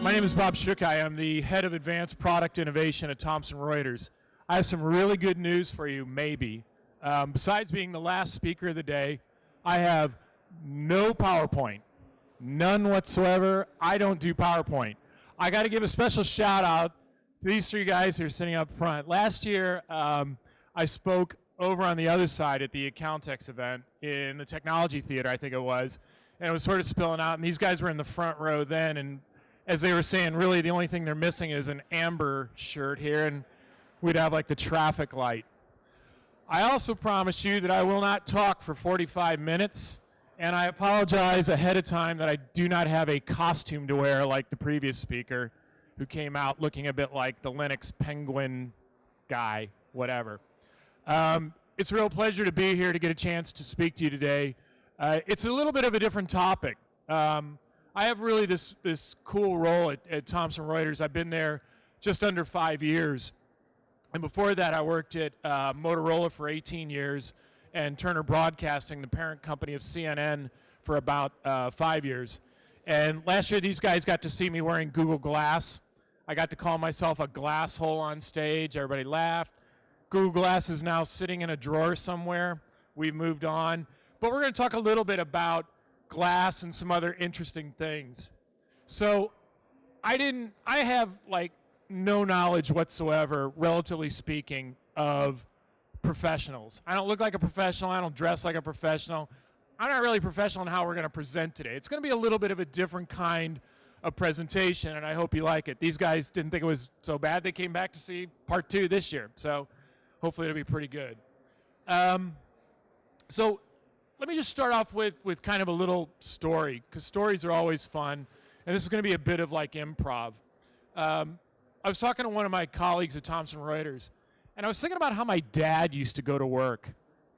My name is Bob Schukai. I'm the head of advanced product innovation at Thomson Reuters. I have some really good news for you, maybe. Besides being the last speaker of the day, I have no PowerPoint. None whatsoever. I don't do PowerPoint. I got to give a special shout out to these three guys who are sitting up front. Last year, I spoke over on the other side at the Accountex event in the Technology Theater, I think it was, and it was sort of spilling out, and these guys were in the front row then, and as they were saying, really the only thing they're missing is an amber shirt here, and we'd have like the traffic light. I also promise you that I will not talk for 45 minutes, and I apologize ahead of time that I do not have a costume to wear like the previous speaker, who came out looking a bit like the Linux penguin guy, whatever. It's a real pleasure to be here to get a chance to speak to you today. It's a little bit of a different topic. I have really this cool role at Thomson Reuters. I've been there just under 5 years. And before that, I worked at Motorola for 18 years and Turner Broadcasting, the parent company of CNN, for about 5 years. And last year, these guys got to see me wearing Google Glass. I got to call myself a glass hole on stage. Everybody laughed. Google Glass is now sitting in a drawer somewhere. We've moved on. But we're going to talk a little bit about glass and some other interesting things. So I have like no knowledge whatsoever, relatively speaking, of professionals. I don't look like a professional. I don't dress like a professional. I'm not really professional in how we're going to present today. It's going to be a little bit of a different kind of presentation, and I hope you like it. These guys didn't think it was so bad. They came back to see part 2 this year, so hopefully it'll be pretty good. So let me just start off with kind of a little story, because stories are always fun, and this is going to be a bit of like improv. I was talking to one of my colleagues at Thomson Reuters, and I was thinking about how my dad used to go to work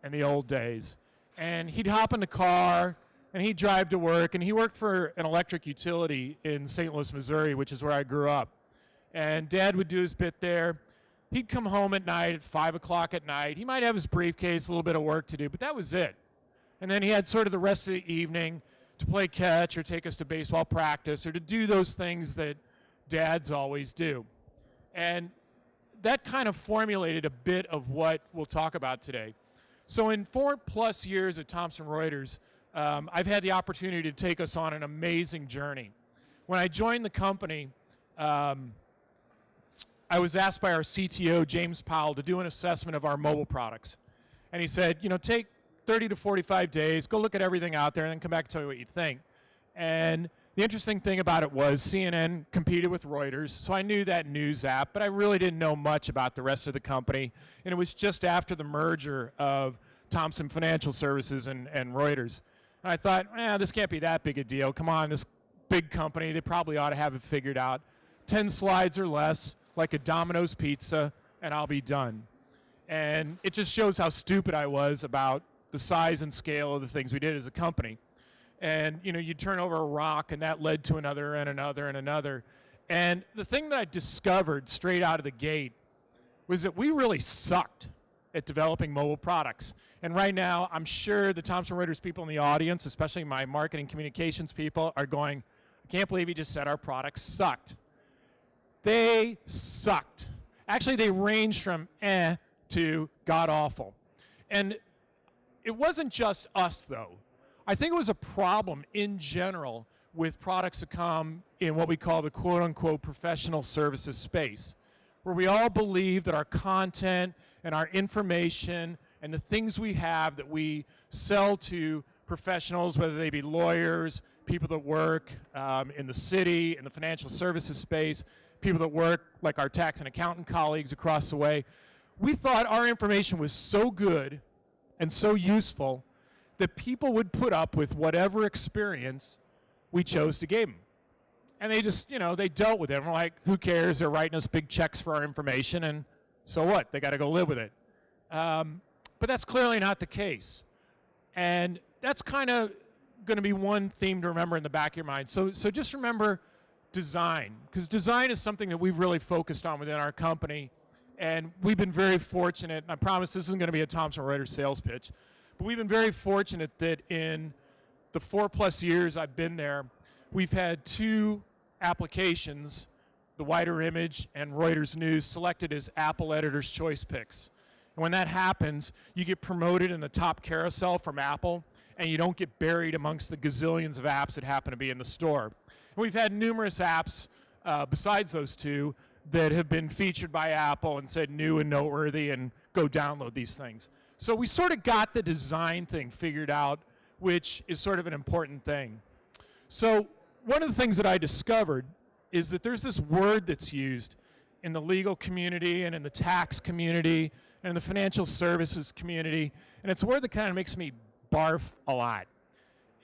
in the old days. And he'd hop in the car, and he'd drive to work, and he worked for an electric utility in St. Louis, Missouri, which is where I grew up. And Dad would do his bit there. He'd come home at night at 5 o'clock at night. He might have his briefcase, a little bit of work to do, but that was it. And then he had sort of the rest of the evening to play catch or take us to baseball practice or to do those things that dads always do. And that kind of formulated a bit of what we'll talk about today. So in 4+ years at Thomson Reuters, I've had the opportunity to take us on an amazing journey. When I joined the company, I was asked by our CTO, James Powell, to do an assessment of our mobile products. And he said, you know, take 30 to 45 days, go look at everything out there, and then come back and tell me what you think. And the interesting thing about it was CNN competed with Reuters, so I knew that news app, but I really didn't know much about the rest of the company. And it was just after the merger of Thomson Financial Services and Reuters. And I thought, this can't be that big a deal. Come on, this big company, they probably ought to have it figured out. 10 slides or less, like a Domino's pizza, and I'll be done. And it just shows how stupid I was about the size and scale of the things we did as a company. And you know, you turn over a rock, and that led to another and another and another. And the thing that I discovered straight out of the gate was that we really sucked at developing mobile products. And right now, I'm sure the Thomson Reuters people in the audience, especially my marketing communications people, are going, I can't believe you just said our products sucked. They sucked. Actually, they ranged from to god-awful. And it wasn't just us, though. I think it was a problem in general with products that come in what we call the quote-unquote professional services space, where we all believe that our content and our information and the things we have that we sell to professionals, whether they be lawyers, people that work in the city, in the financial services space, people that work like our tax and accountant colleagues across the way, we thought our information was so good and so useful that people would put up with whatever experience we chose to give them. And they just, you know, they dealt with it. And we're like, who cares? They're writing us big checks for our information, and so what? They got to go live with it. But that's clearly not the case. And that's kind of going to be one theme to remember in the back of your mind. So just remember design, because design is something that we've really focused on within our company. And we've been very fortunate, and I promise this isn't going to be a Thomson Reuters sales pitch, but we've been very fortunate that in the 4+ years I've been there, we've had 2 applications, the wider image and Reuters News selected as Apple Editor's Choice picks. And when that happens, you get promoted in the top carousel from Apple, and you don't get buried amongst the gazillions of apps that happen to be in the store. And we've had numerous apps besides those two that have been featured by Apple and said new and noteworthy, and go download these things. So we sort of got the design thing figured out, which is sort of an important thing. So one of the things that I discovered is that there's this word that's used in the legal community and in the tax community and in the financial services community, and it's a word that kind of makes me barf a lot.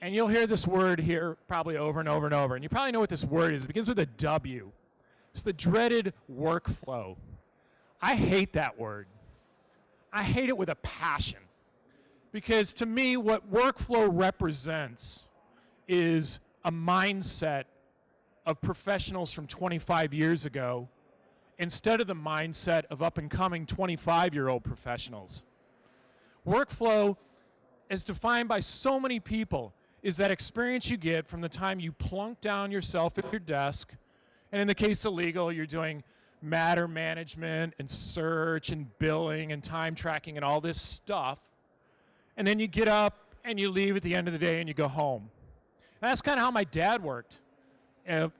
And you'll hear this word here probably over and over and over, and you probably know what this word is. It begins with a W. It's the dreaded workflow. I hate that word. I hate it with a passion, because to me what workflow represents is a mindset of professionals from 25 years ago instead of the mindset of up-and-coming 25-year-old professionals. Workflow, as defined by so many people, is that experience you get from the time you plunk down yourself at your desk, and in the case of legal, you're doing matter management and search and billing and time tracking and all this stuff, and then you get up and you leave at the end of the day and you go home. And that's kind of how my dad worked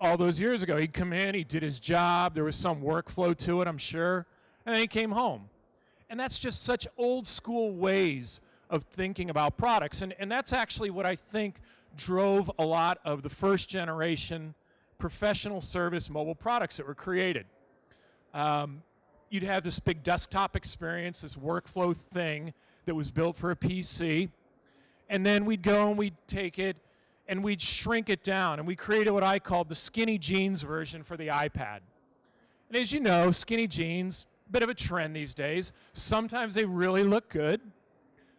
all those years ago. He'd come in, he did his job, there was some workflow to it, I'm sure, and then he came home. And that's just such old school ways of thinking about products. And that's actually what I think drove a lot of the first generation professional service mobile products that were created. You'd have this big desktop experience, this workflow thing that was built for a PC, and then we'd go and we'd take it and we'd shrink it down, and we created what I called the skinny jeans version for the iPad. And as you know, skinny jeans, bit of a trend these days. Sometimes they really look good,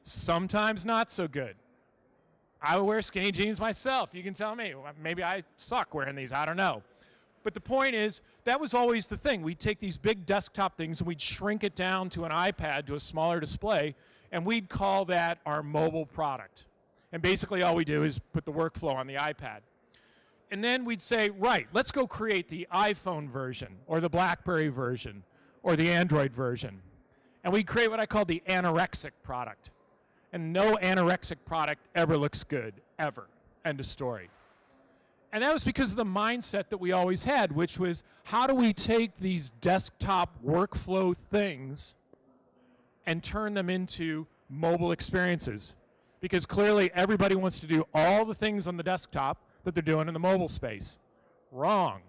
sometimes not so good. I wear skinny jeans myself. You can tell me. Maybe I suck wearing these. I don't know. But the point is, that was always the thing. We'd take these big desktop things and we'd shrink it down to an iPad, to a smaller display, and we'd call that our mobile product. And basically all we do is put the workflow on the iPad. And then we'd say, right, let's go create the iPhone version, or the BlackBerry version, or the Android version. And we'd create what I call the anorexic product. And no anorexic product ever looks good, ever. End of story. And that was because of the mindset that we always had, which was, how do we take these desktop workflow things and turn them into mobile experiences? Because clearly everybody wants to do all the things on the desktop that they're doing in the mobile space. Wrong.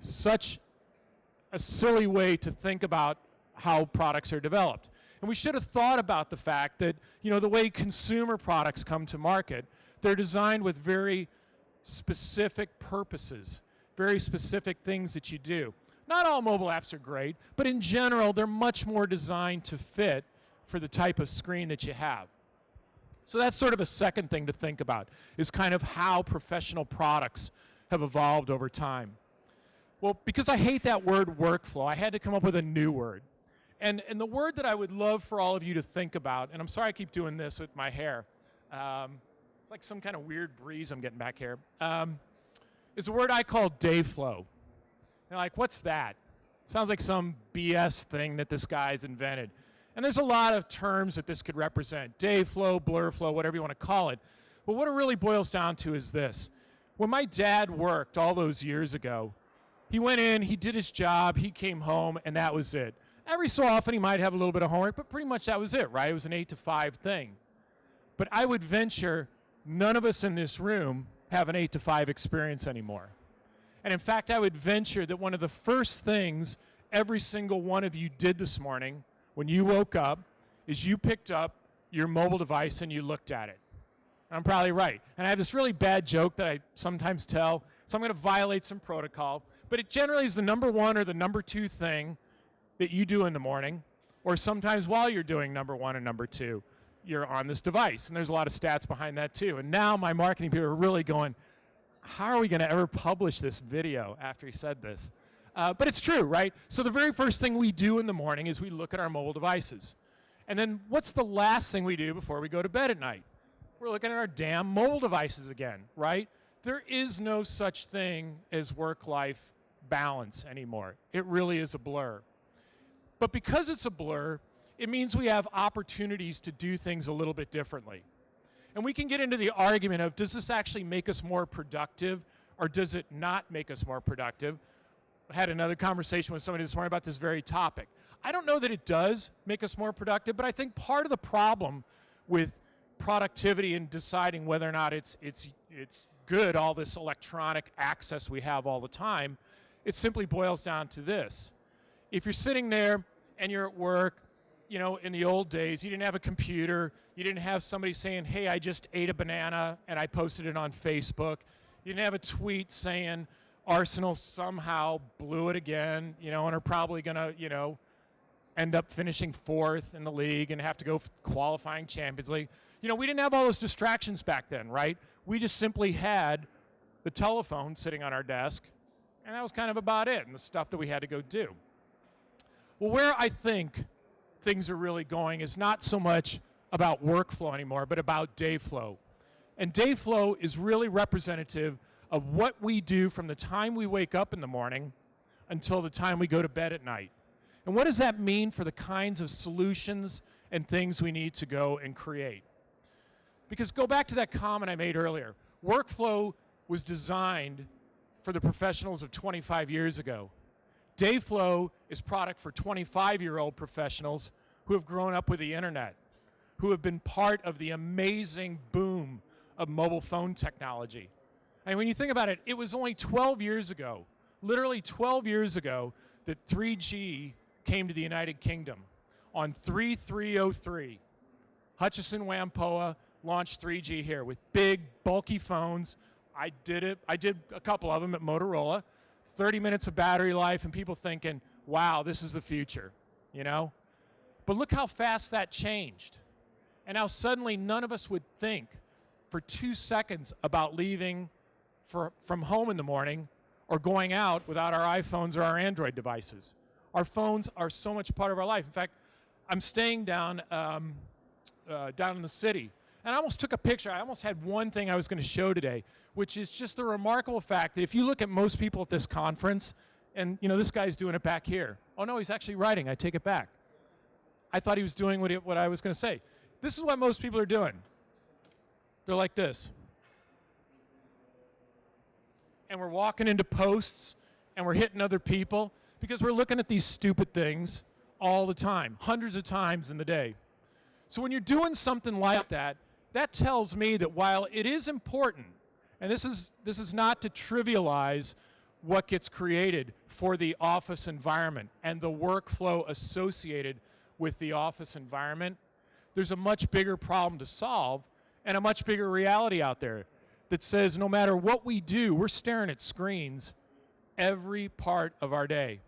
Such a silly way to think about how products are developed. And we should have thought about the fact that, you know, the way consumer products come to market, they're designed with very specific purposes, very specific things that you do. Not all mobile apps are great, but in general, they're much more designed to fit for the type of screen that you have. So that's sort of a second thing to think about, is kind of how professional products have evolved over time. Well, because I hate that word workflow, I had to come up with a new word. And the word that I would love for all of you to think about, and I'm sorry I keep doing this with my hair, it's like some kind of weird breeze I'm getting back here, is a word I call Dayflow. You're like, what's that? It sounds like some BS thing that this guy's invented. And there's a lot of terms that this could represent. Dayflow, blurflow, whatever you want to call it. But what it really boils down to is this. When my dad worked all those years ago, he went in, he did his job, he came home, and that was it. Every so often he might have a little bit of homework, but pretty much that was it, right? It was an 8 to 5 thing. But I would venture none of us in this room have an 8 to 5 experience anymore. And in fact, I would venture that one of the first things every single one of you did this morning when you woke up is you picked up your mobile device and you looked at it. I'm probably right. And I have this really bad joke that I sometimes tell, so I'm going to violate some protocol, but it generally is the number one or the number two thing that you do in the morning, or sometimes while you're doing number one and number two, you're on this device. And there's a lot of stats behind that too. And now my marketing people are really going, how are we going to ever publish this video after he said this? But it's true, right? So the very first thing we do in the morning is we look at our mobile devices. And then what's the last thing we do before we go to bed at night? We're looking at our damn mobile devices again, right? There is no such thing as work-life balance anymore. It really is a blur. But because it's a blur, it means we have opportunities to do things a little bit differently. And we can get into the argument of, does this actually make us more productive, or does it not make us more productive? I had another conversation with somebody this morning about this very topic. I don't know that it does make us more productive, but I think part of the problem with productivity and deciding whether or not it's good, all this electronic access we have all the time, it simply boils down to this. If you're sitting there and you're at work, you know, in the old days, you didn't have a computer, you didn't have somebody saying, hey, I just ate a banana and I posted it on Facebook. You didn't have a tweet saying Arsenal somehow blew it again, you know, and are probably going to, you know, end up finishing 4th in the league and have to go qualifying Champions League. You know, we didn't have all those distractions back then, right? We just simply had the telephone sitting on our desk, and that was kind of about it, and the stuff that we had to go do. Well, where I think things are really going is not so much about workflow anymore, but about Dayflow. And Dayflow is really representative of what we do from the time we wake up in the morning until the time we go to bed at night. And what does that mean for the kinds of solutions and things we need to go and create? Because go back to that comment I made earlier. Workflow was designed for the professionals of 25 years ago. Dayflow is product for 25-year-old professionals who have grown up with the internet, who have been part of the amazing boom of mobile phone technology. And when you think about it, it was only 12 years ago, literally 12 years ago, that 3G came to the United Kingdom on 3303. Hutchison Whampoa launched 3G here with big, bulky phones. I did a couple of them at Motorola. 30 minutes of battery life, and people thinking, wow, this is the future, you know? But look how fast that changed. And how suddenly none of us would think for 2 seconds about leaving from home in the morning or going out without our iPhones or our Android devices. Our phones are so much part of our life. In fact, I'm staying down in the city, and I almost took a picture. I almost had one thing I was going to show today, which is just the remarkable fact that if you look at most people at this conference, and you know, this guy's doing it back here. Oh no, he's actually writing. I take it back. I thought he was doing what I was going to say. This is what most people are doing. They're like this. And we're walking into posts, and we're hitting other people, because we're looking at these stupid things all the time, hundreds of times in the day. So when you're doing something like that, that tells me that while it is important, and this is not to trivialize what gets created for the office environment and the workflow associated with the office environment, there's a much bigger problem to solve and a much bigger reality out there that says no matter what we do, we're staring at screens every part of our day.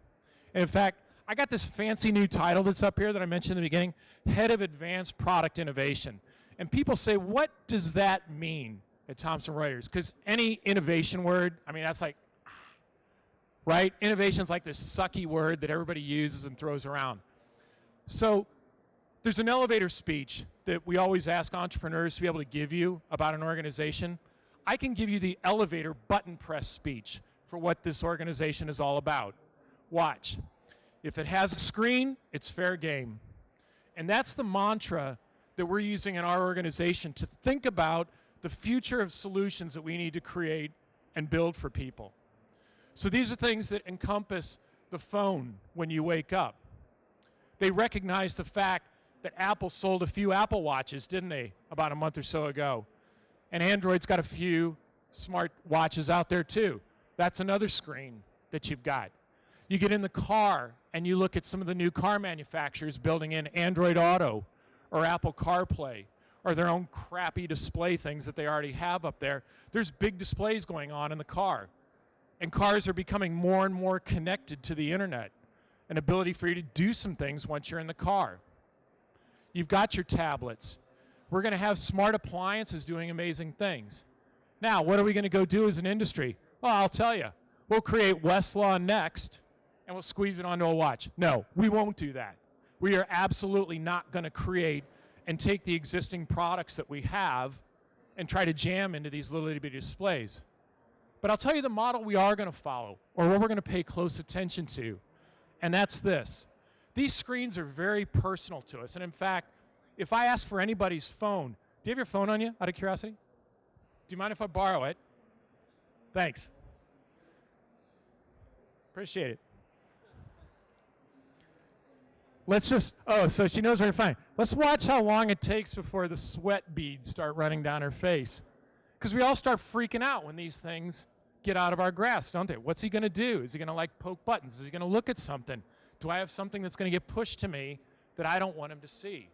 And in fact, I got this fancy new title that's up here that I mentioned in the beginning, Head of Advanced Product Innovation. And people say, what does that mean at Thomson Reuters? Because any innovation word, I mean, that's like, right? Innovation's like this sucky word that everybody uses and throws around. So there's an elevator speech that we always ask entrepreneurs to be able to give you about an organization. I can give you the elevator button press speech for what this organization is all about. Watch. If it has a screen, it's fair game. And that's the mantra that we're using in our organization to think about the future of solutions that we need to create and build for people. So these are things that encompass the phone when you wake up. They recognize the fact that Apple sold a few Apple Watches, didn't they, about a month or so ago? And Android's got a few smart watches out there too. That's another screen that you've got. You get in the car and you look at some of the new car manufacturers building in Android Auto or Apple CarPlay or their own crappy display things that they already have up there. There's big displays going on in the car. And cars are becoming more and more connected to the internet, an ability for you to do some things once you're in the car. You've got your tablets. We're going to have smart appliances doing amazing things. Now, what are we going to go do as an industry? Well, I'll tell you. We'll create Westlaw Next, and we'll squeeze it onto a watch. No, we won't do that. We are absolutely not going to create and take the existing products that we have and try to jam into these little bitty displays. But I'll tell you the model we are going to follow, or what we're going to pay close attention to, and that's this. These screens are very personal to us, and in fact, if I ask for anybody's phone, do you have your phone on you, out of curiosity? Do you mind if I borrow it? Thanks. Appreciate it. Let's just, so she knows where to find it. Let's watch how long it takes before the sweat beads start running down her face. Because we all start freaking out when these things get out of our grasp, don't they? What's he going to do? Is he going to like poke buttons? Is he going to look at something? Do I have something that's going to get pushed to me that I don't want him to see?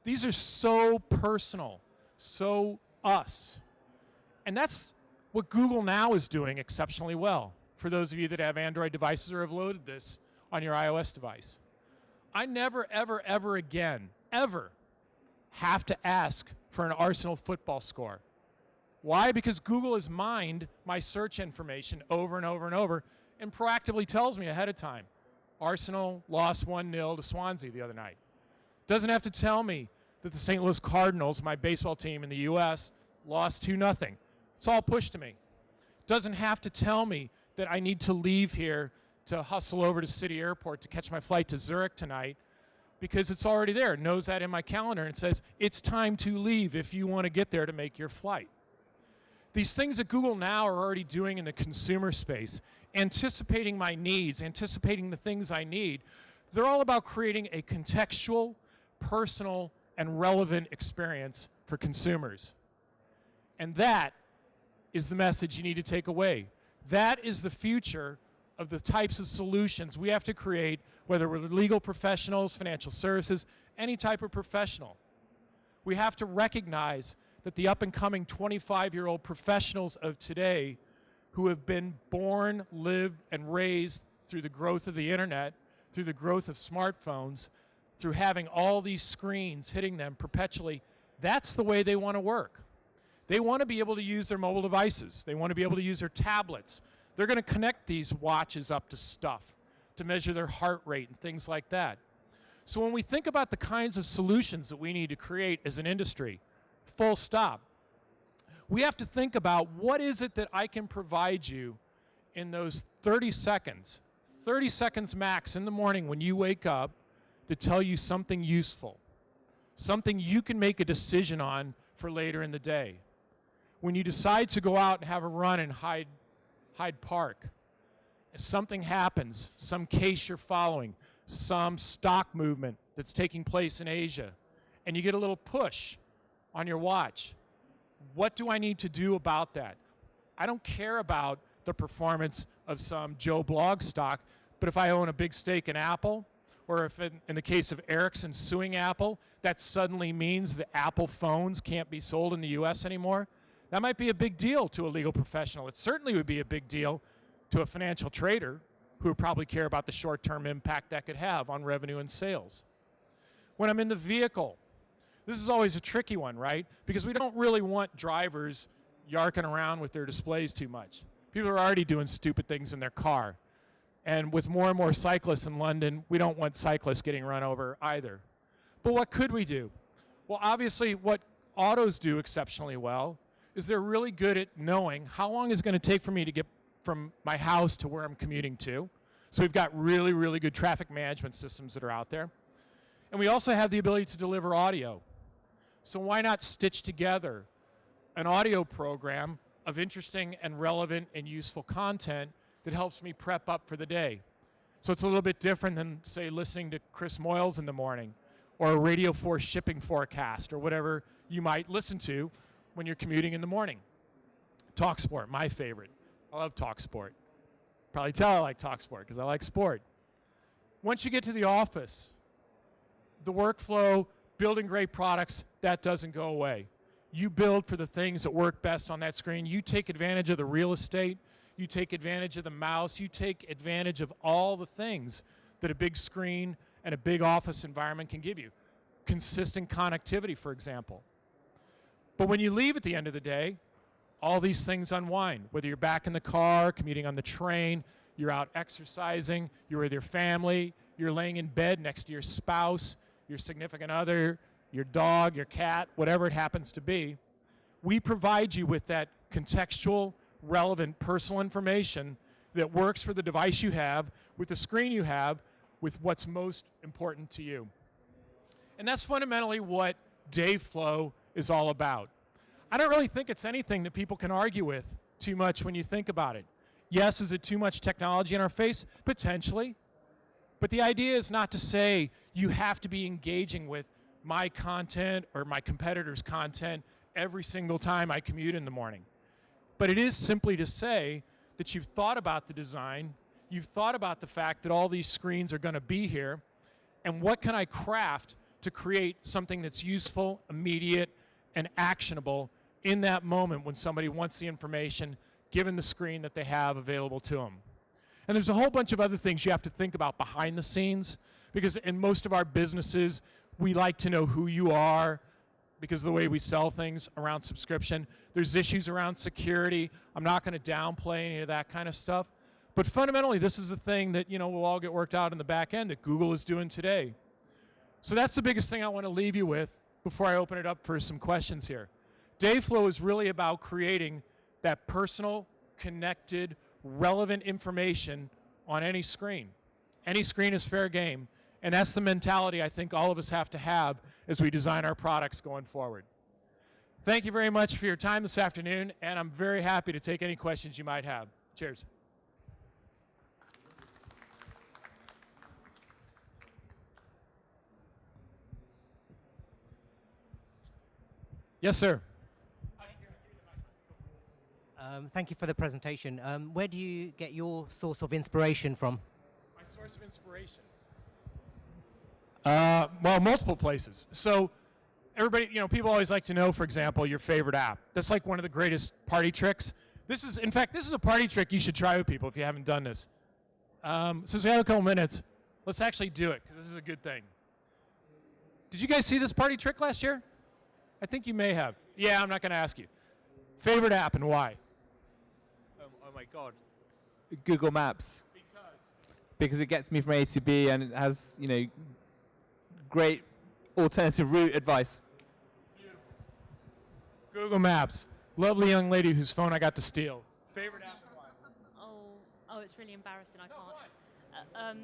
These are so personal, so us. And that's what Google Now is doing exceptionally well. For those of you that have Android devices or have loaded this on your iOS device. I never, ever, ever again, ever have to ask for an Arsenal football score. Why? Because Google has mined my search information over and over and over and proactively tells me ahead of time. Arsenal lost 1-0 to Swansea the other night. Doesn't have to tell me that the St. Louis Cardinals, my baseball team in the U.S., lost 2-0. It's all pushed to me. Doesn't have to tell me that I need to leave here to hustle over to City Airport to catch my flight to Zurich tonight, because it's already there. It knows that in my calendar and says, it's time to leave if you want to get there to make your flight. These things that Google Now are already doing in the consumer space, anticipating my needs, anticipating the things I need, they're all about creating a contextual, personal, and relevant experience for consumers. And that is the message you need to take away. That is the future of the types of solutions we have to create, whether we're legal professionals, financial services, any type of professional. We have to recognize that the up-and-coming 25-year-old professionals of today who have been born, lived, and raised through the growth of the internet, through the growth of smartphones, through having all these screens hitting them perpetually, that's the way they want to work. They want to be able to use their mobile devices. They want to be able to use their tablets. They're going to connect these watches up to stuff to measure their heart rate and things like that. So when we think about the kinds of solutions that we need to create as an industry, full stop, we have to think about what is it that I can provide you in those 30 seconds max in the morning when you wake up to tell you something useful, something you can make a decision on for later in the day. When you decide to go out and have a run in Hyde Park, if something happens, some case you're following, some stock movement that's taking place in Asia, and you get a little push on your watch, what do I need to do about that? I don't care about the performance of some Joe Blog stock, but if I own a big stake in Apple, or if in the case of Ericsson suing Apple, that suddenly means that Apple phones can't be sold in the US anymore, that might be a big deal to a legal professional. It certainly would be a big deal to a financial trader who would probably care about the short-term impact that could have on revenue and sales. When I'm in the vehicle, this is always a tricky one, right? Because we don't really want drivers yarking around with their displays too much. People are already doing stupid things in their car. And with more and more cyclists in London, we don't want cyclists getting run over either. But what could we do? Well, obviously, what autos do exceptionally well is they're really good at knowing how long is it going to take for me to get from my house to where I'm commuting to. So we've got really, really good traffic management systems that are out there. And we also have the ability to deliver audio. So why not stitch together an audio program of interesting and relevant and useful content that helps me prep up for the day? So it's a little bit different than, say, listening to Chris Moyles in the morning or a Radio 4 shipping forecast or whatever you might listen to when you're commuting in the morning. TalkSport, my favorite. I love TalkSport. Probably tell I like TalkSport because I like sport. Once you get to the office, the workflow, building great products, that doesn't go away. You build for the things that work best on that screen. You take advantage of the real estate. You take advantage of the mouse. You take advantage of all the things that a big screen and a big office environment can give you. Consistent connectivity, for example. But when you leave at the end of the day, all these things unwind. Whether you're back in the car, commuting on the train, you're out exercising, you're with your family, you're laying in bed next to your spouse, your significant other, your dog, your cat, whatever it happens to be, we provide you with that contextual, relevant personal information that works for the device you have, with the screen you have, with what's most important to you. And that's fundamentally what Dayflow is all about. I don't really think it's anything that people can argue with too much when you think about it. Yes, is it too much technology in our face? Potentially. But the idea is not to say you have to be engaging with my content or my competitor's content every single time I commute in the morning. But it is simply to say that you've thought about the design, you've thought about the fact that all these screens are going to be here, and what can I craft to create something that's useful, immediate, and actionable in that moment when somebody wants the information given the screen that they have available to them. And there's a whole bunch of other things you have to think about behind the scenes, because in most of our businesses, we like to know who you are because of the way we sell things around subscription. There's issues around security. I'm not going to downplay any of that kind of stuff. But fundamentally, this is the thing that will all get worked out in the back end that Google is doing today. So that's the biggest thing I want to leave you with before I open it up for some questions here. Dayflow is really about creating that personal, connected, relevant information on any screen. Any screen is fair game, and that's the mentality I think all of us have to have as we design our products going forward. Thank you very much for your time this afternoon, and I'm very happy to take any questions you might have. Cheers. Yes, sir. Thank you for the presentation. Where do you get your source of inspiration from? My source of inspiration? Well, multiple places. So everybody, people always like to know, for example, your favorite app. That's like one of the greatest party tricks. In fact, this is a party trick you should try with people if you haven't done this. Since we have a couple minutes, let's actually do it, because this is a good thing. Did you guys see this party trick last year? I think you may have. Yeah, I'm not going to ask you. Favorite app and why? Oh my God. Google Maps. Because it gets me from A to B and it has, great alternative route advice. Beautiful. Google Maps. Lovely young lady whose phone I got to steal. Favorite app and why? Oh, it's really embarrassing. I can't.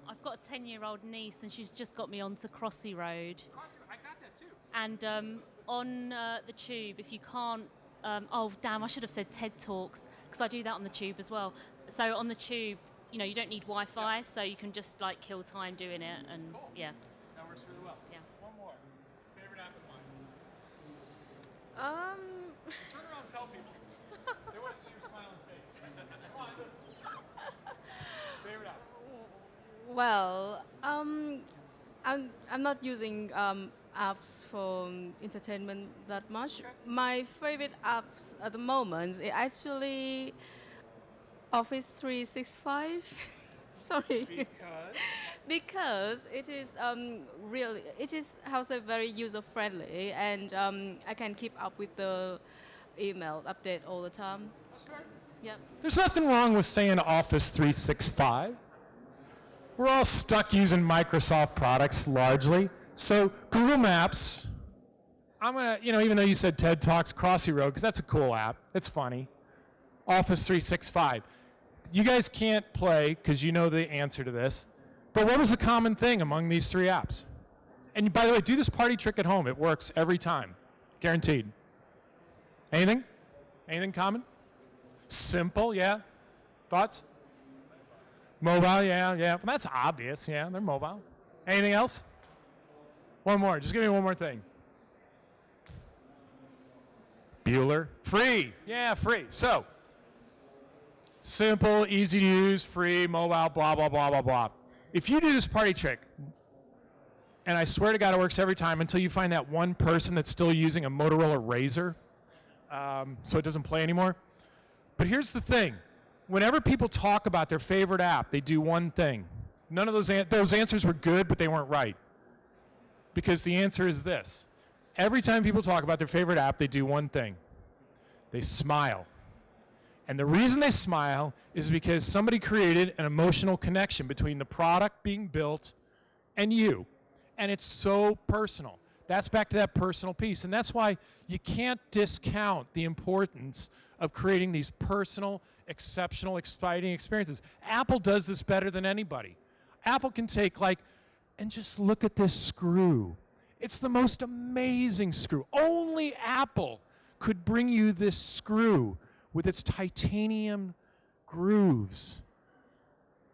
I've got a 10-year-old niece, and she's just got me onto Crossy Road. I got that too. And on the tube, if you can't, oh damn, I should have said TED Talks, because I do that on the tube as well. So on the tube, you don't need Wi-Fi, so you can just kill time doing it, and cool. Yeah. That works really well. Yeah. One more. Favorite app and why? Turn around and tell people. They want to see your smiling face. Come on. Favorite app? Well, I'm not using apps for entertainment that much. Okay. My favorite apps at the moment is actually Office 365. Sorry. Because it is very user friendly, and I can keep up with the email update all the time. That's fair. Yep. There's nothing wrong with saying Office 365. We're all stuck using Microsoft products largely. So Google Maps, I'm going to, even though you said TED Talks, Crossy Road, because that's a cool app. It's funny. Office 365. You guys can't play because you know the answer to this. But what was the common thing among these three apps? And by the way, do this party trick at home. It works every time. Guaranteed. Anything? Anything common? Simple, yeah. Thoughts? Mobile, yeah. Well, that's obvious, yeah. They're mobile. Anything else? One more. Just give me one more thing. Bueller. Free. Yeah, free. So, simple, easy to use, free, mobile, blah, blah, blah, blah, blah. If you do this party trick, and I swear to God it works every time until you find that one person that's still using a Motorola Razr, so it doesn't play anymore. But here's the thing. Whenever people talk about their favorite app, they do one thing. None of those answers were good, but they weren't right. Because the answer is this. Every time people talk about their favorite app, they do one thing. They smile. And the reason they smile is because somebody created an emotional connection between the product being built and you. And it's so personal. That's back to that personal piece. And that's why you can't discount the importance of creating these personal, exceptional, exciting experiences. Apple does this better than anybody. Apple can take and just look at this screw. It's the most amazing screw. Only Apple could bring you this screw with its titanium grooves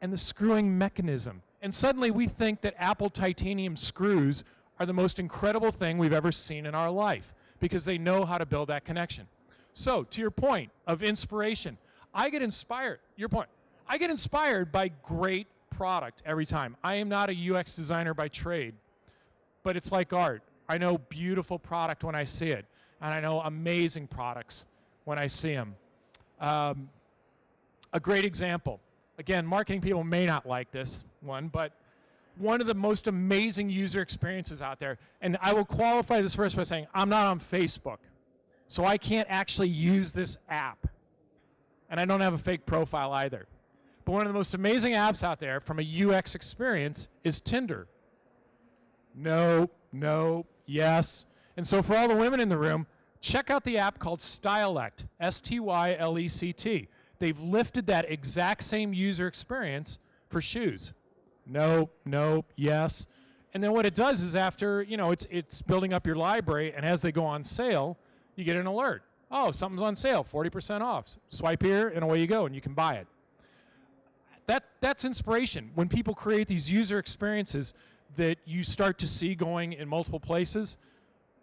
and the screwing mechanism. And suddenly we think that Apple titanium screws are the most incredible thing we've ever seen in our life because they know how to build that connection. So, to your point of inspiration, I get inspired. Your point. I get inspired by great product every time. I am not a UX designer by trade, but it's like art. I know beautiful product when I see it, and I know amazing products when I see them. A great example. Again, marketing people may not like this one, but one of the most amazing user experiences out there, and I will qualify this first by saying I'm not on Facebook, so I can't actually use this app, and I don't have a fake profile either. But one of the most amazing apps out there from a UX experience is Tinder. No, no, yes. And so for all the women in the room, check out the app called Stylect, S-T-Y-L-E-C-T. They've lifted that exact same user experience for shoes. No, no, yes. And then what it does is after, it's building up your library, and as they go on sale, you get an alert. Oh, something's on sale, 40% off. Swipe here, and away you go, and you can buy it. That's inspiration. When people create these user experiences that you start to see going in multiple places,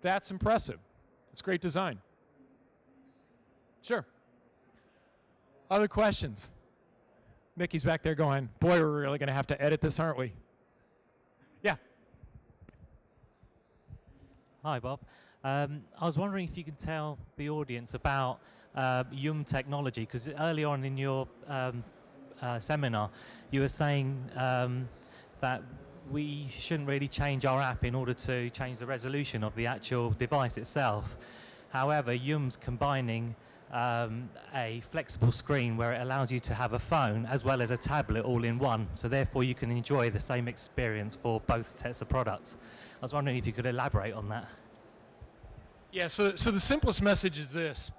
that's impressive. It's great design. Sure. Other questions? Mickey's back there going, boy, we're really going to have to edit this, aren't we? Yeah. Hi, Bob. I was wondering if you could tell the audience about Yum technology, because early on in your seminar, you were saying that we shouldn't really change our app in order to change the resolution of the actual device itself. However, Yum's combining a flexible screen where it allows you to have a phone as well as a tablet all in one, so therefore you can enjoy the same experience for both sets of products. I was wondering if you could elaborate on that. Yeah, so the simplest message is this.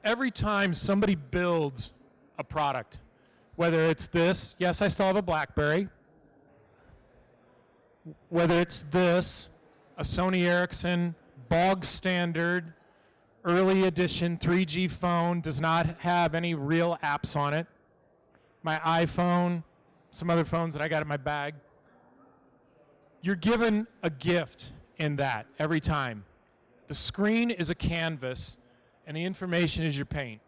Every time somebody builds a product, whether it's this, yes, I still have a BlackBerry, whether it's this, a Sony Ericsson, bog standard, early edition 3G phone, does not have any real apps on it, my iPhone, some other phones that I got in my bag, you're given a gift in that every time. The screen is a canvas, and the information is your paint.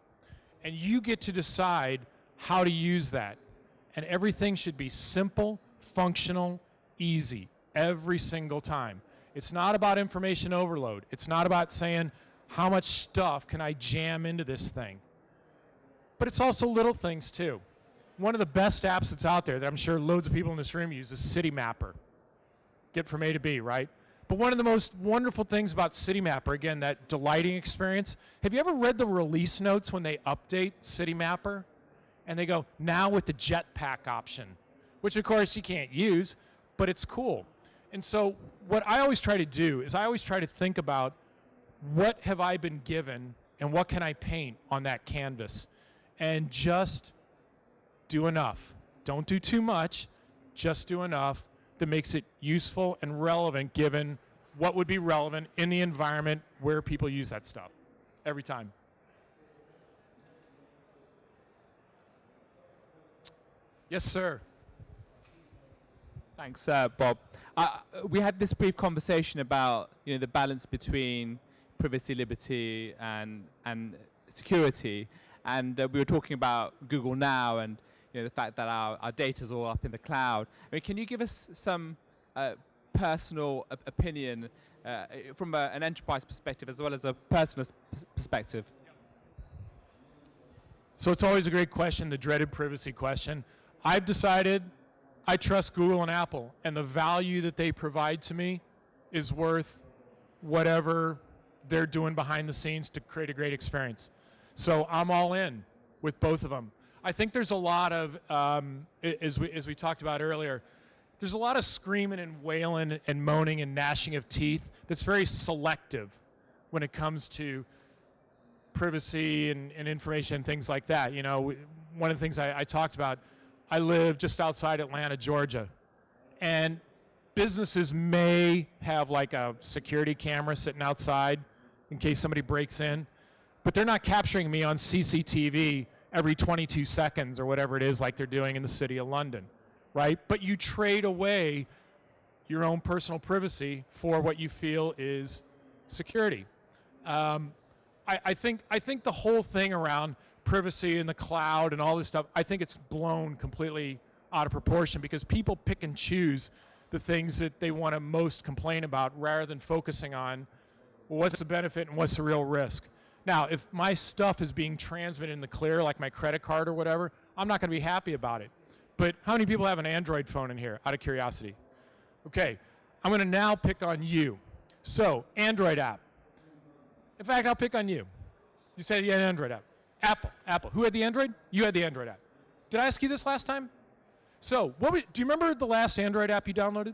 And you get to decide how to use that. And everything should be simple, functional, easy, every single time. It's not about information overload. It's not about saying, how much stuff can I jam into this thing? But it's also little things, too. One of the best apps that's out there that I'm sure loads of people in this room use is City Mapper. Get from A to B, right? But one of the most wonderful things about City Mapper, again, that delighting experience, have you ever read the release notes when they update City Mapper? And they go, now with the jetpack option, which of course you can't use, but it's cool. And so what I always try to do is I always try to think about what have I been given and what can I paint on that canvas? And just do enough. Don't do too much, just do enough that makes it useful and relevant given what would be relevant in the environment where people use that stuff every time. Yes, sir. Thanks, Bob. We had this brief conversation about the balance between privacy, liberty, and security, and we were talking about Google Now and the fact that our data is all up in the cloud. I mean, can you give us some personal opinion from an enterprise perspective as well as a personal perspective? So it's always a great question, the dreaded privacy question. I've decided I trust Google and Apple, and the value that they provide to me is worth whatever they're doing behind the scenes to create a great experience. So I'm all in with both of them. I think there's a lot of, as we talked about earlier, there's a lot of screaming and wailing and moaning and gnashing of teeth that's very selective when it comes to privacy and information and things like that. You know, one of the things I talked about, I live just outside Atlanta, Georgia, and businesses may have like a security camera sitting outside in case somebody breaks in, but they're not capturing me on CCTV every 22 seconds or whatever it is like they're doing in the city of London, right? But you trade away your own personal privacy for what you feel is security. I think the whole thing around privacy and the cloud and all this stuff, I think it's blown completely out of proportion because people pick and choose the things that they want to most complain about rather than focusing on what's the benefit and what's the real risk. Now, if my stuff is being transmitted in the clear, like my credit card or whatever, I'm not going to be happy about it. But how many people have an Android phone in here, out of curiosity? Okay, I'm going to now pick on you. So, Android app. In fact, I'll pick on you. You said you had an Android app. Apple. Who had the Android? You had the Android app. Did I ask you this last time? So, do you remember the last Android app you downloaded?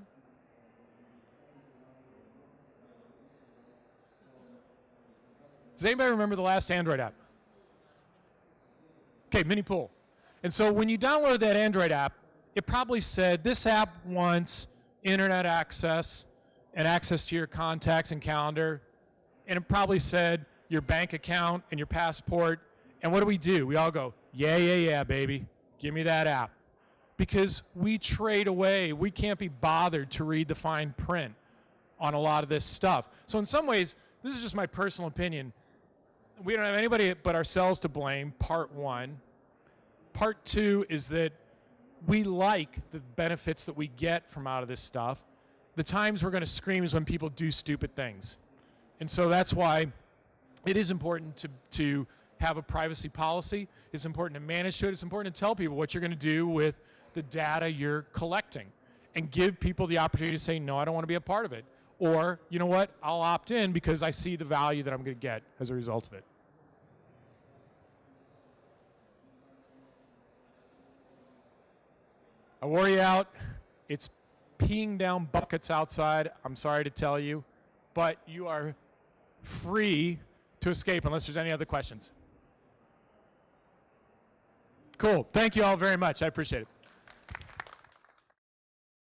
Does anybody remember the last Android app? Okay, Mini Pool. And so when you downloaded that Android app, it probably said this app wants internet access and access to your contacts and calendar. And it probably said your bank account and your passport. And what do? We all go, yeah, baby. Give me that app. Because we trade away. We can't be bothered to read the fine print on a lot of this stuff. So in some ways, this is just my personal opinion. We don't have anybody but ourselves to blame, part one. Part two is that we like the benefits that we get from out of this stuff. The times we're going to scream is when people do stupid things. And so that's why it is important to have a privacy policy. It's important to manage to it. It's important to tell people what you're going to do with the data you're collecting and give people the opportunity to say, no, I don't want to be a part of it. Or, you know what, I'll opt in because I see the value that I'm going to get as a result of it. I wore you out. It's peeing down buckets outside, I'm sorry to tell you, but you are free to escape unless there's any other questions. Cool. Thank you all very much. I appreciate it.